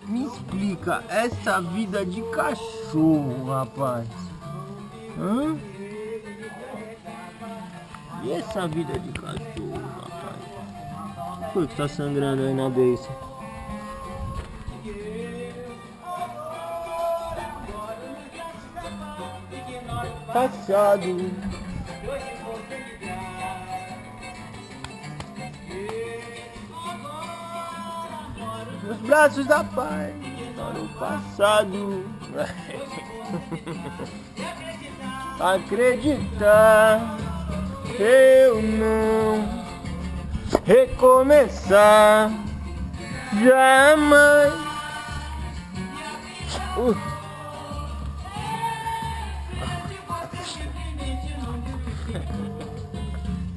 Me explica essa vida de cachorro, rapaz. Hã? E essa vida de cachorro, rapaz? O que foi que tá sangrando aí na beça? Passado. Nos braços da paz, para o passado. Acreditar, eu não recomeçar jamais.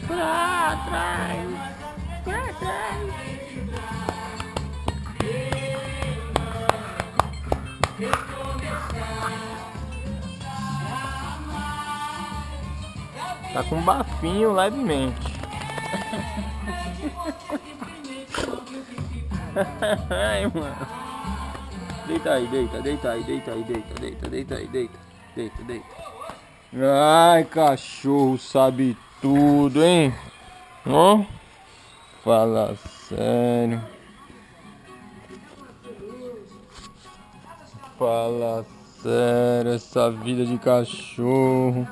Pra trás, pra trás. Tá com um bafinho levemente. Ai, mano. Deita aí, deita aí, deita aí, deita aí, deita. Ai, cachorro sabe tudo, hein? Ó, fala sério. Fala sério, essa vida de cachorro.